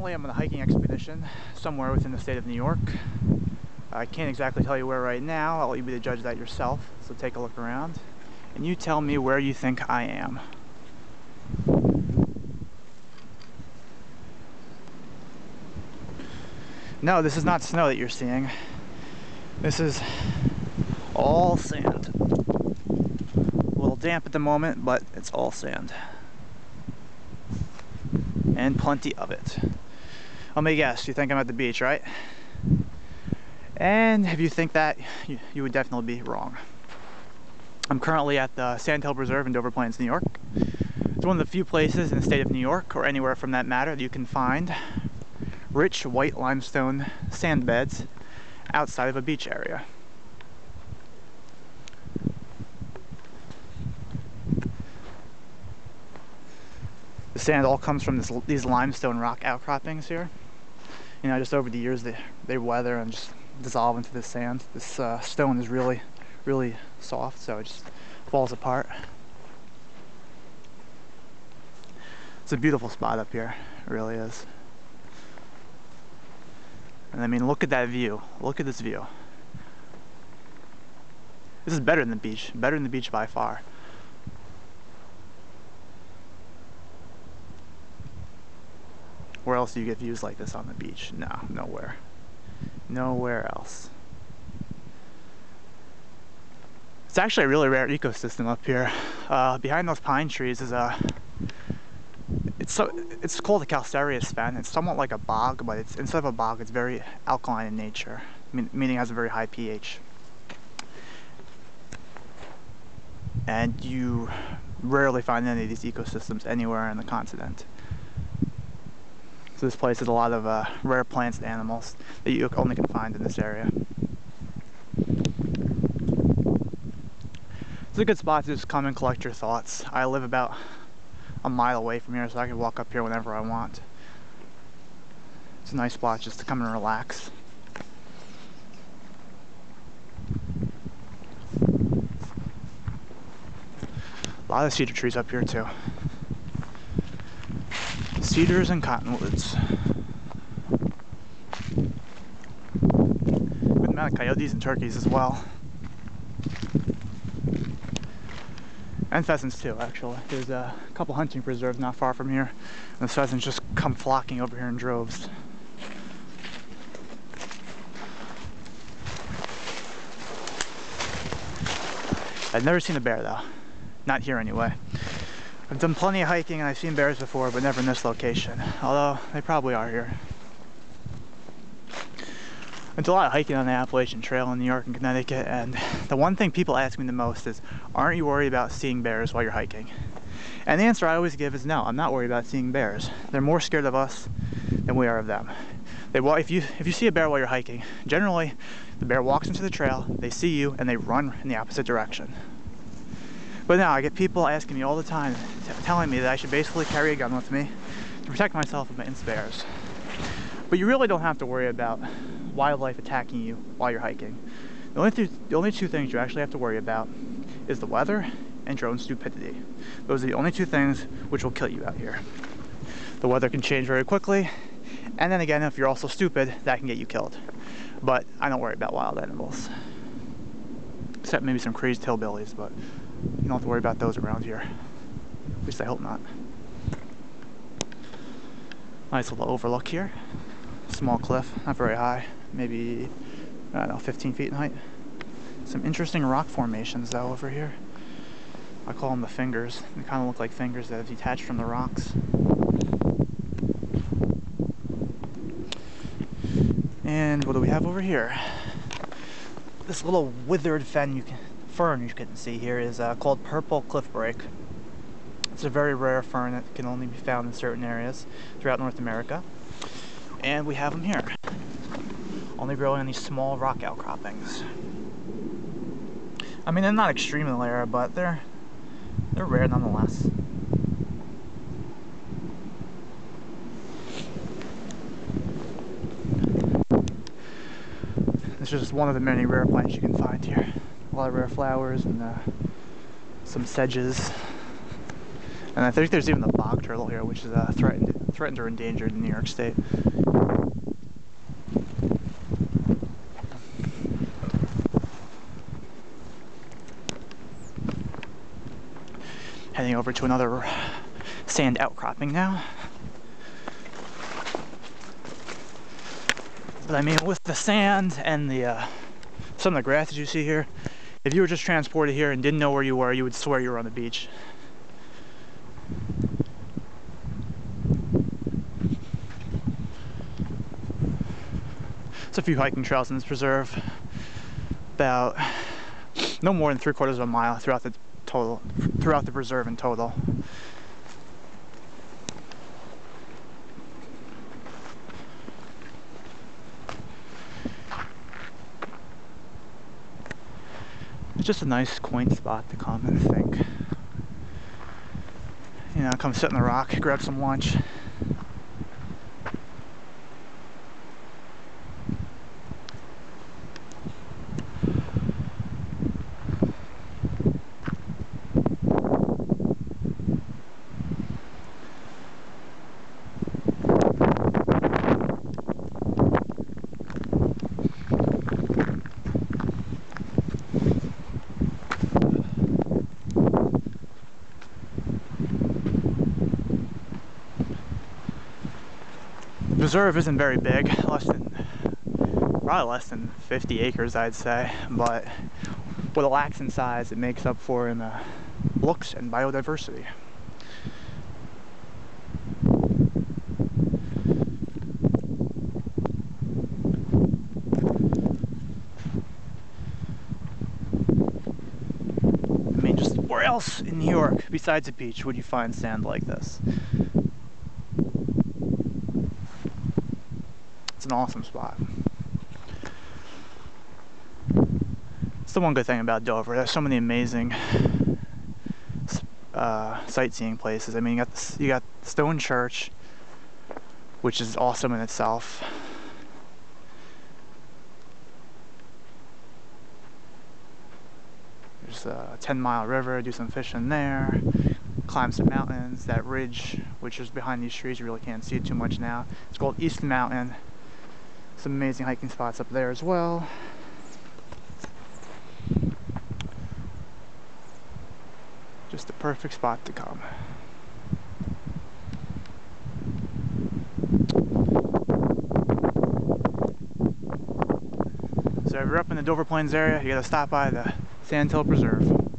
Currently I'm on a hiking expedition somewhere within the state of New York. I can't exactly tell you where right now. I'll let you be the judge of that yourself. So take a look around and you tell me where you think I am. No, this is not snow that you're seeing. This is all sand. A little damp at the moment, but it's all sand. And plenty of it. Let me guess, you think I'm at the beach, right? And if you think that, you would definitely be wrong. I'm currently at the Sandhill Reserve in Dover Plains, New York. It's one of the few places in the state of New York, or anywhere from that matter, that you can find rich white limestone sand beds outside of a beach area. The sand all comes from these limestone rock outcroppings here. You know, just over the years they weather and just dissolve into the sand. This stone is really, really soft, so it just falls apart. It's a beautiful spot up here, it really is. And I mean, look at that view. Look at this view. This is better than the beach. Better than the beach by far. Where else do you get views like this on the beach? No, nowhere. Nowhere else. It's actually a really rare ecosystem up here. Behind those pine trees is it's called a calcareous fen. It's somewhat like a bog, but instead of a bog, it's very alkaline in nature, meaning it has a very high pH. And you rarely find any of these ecosystems anywhere on the continent. So this place has a lot of rare plants and animals that you only can find in this area. It's a good spot to just come and collect your thoughts. I live about a mile away from here, so I can walk up here whenever I want. It's a nice spot just to come and relax. A lot of cedar trees up here too. Cedars and cottonwoods. Good amount of coyotes and turkeys as well. And pheasants too, actually. There's a couple hunting preserves not far from here, and the pheasants just come flocking over here in droves. I've never seen a bear though. Not here anyway. I've done plenty of hiking and I've seen bears before, but never in this location. Although, they probably are here. There's a lot of hiking on the Appalachian Trail in New York and Connecticut, and the one thing people ask me the most is, aren't you worried about seeing bears while you're hiking? And the answer I always give is no, I'm not worried about seeing bears. They're more scared of us than we are of them. If you see a bear while you're hiking, generally the bear walks into the trail, they see you, and they run in the opposite direction. But now I get people asking me all the time, telling me that I should basically carry a gun with me to protect myself against bears. But you really don't have to worry about wildlife attacking you while you're hiking. The only two things you actually have to worry about is the weather and your own stupidity. Those are the only two things which will kill you out here. The weather can change very quickly, and then again, if you're also stupid, that can get you killed. But I don't worry about wild animals. Except maybe some crazed hillbillies, but you don't have to worry about those around here. At least I hope not. Nice little overlook here. Small cliff, not very high, maybe, I don't know, 15 feet in height. Some interesting rock formations though over here. I call them the fingers. They kind of look like fingers that have detached from the rocks. And what do we have over here? This little withered fern you can see here is called purple cliffbrake. It's a very rare fern that can only be found in certain areas throughout North America. And we have them here, only growing on these small rock outcroppings. I mean, they're not extremely rare, but they're rare nonetheless. This is just one of the many rare plants you can find here. A lot of rare flowers and some sedges. And I think there's even a bog turtle here, which is threatened threatened or endangered in New York State. Heading over to another sand outcropping now. But I mean, with the sand and the some of the grasses you see here, if you were just transported here and didn't know where you were, you would swear you were on the beach. There's a few hiking trails in this preserve, about no more than 3/4 of a mile throughout the preserve in total. It's just a nice, quaint spot to come and think. You know, come sit on the rock, grab some lunch. The preserve isn't very big, probably less than 50 acres, I'd say, but what it lacks in size, it makes up for in looks and biodiversity. I mean, just where else in New York, besides a beach, would you find sand like this? It's an awesome spot. It's the one good thing about Dover. There's so many amazing sightseeing places. I mean, you got the Stone Church, which is awesome in itself. There's a 10-mile river, do some fishing there, climb some mountains. That ridge, which is behind these trees, you really can't see it too much now. It's called East Mountain. Some amazing hiking spots up there as well. Just the perfect spot to come. So if you're up in the Dover Plains area, you gotta stop by the Sandhill Preserve.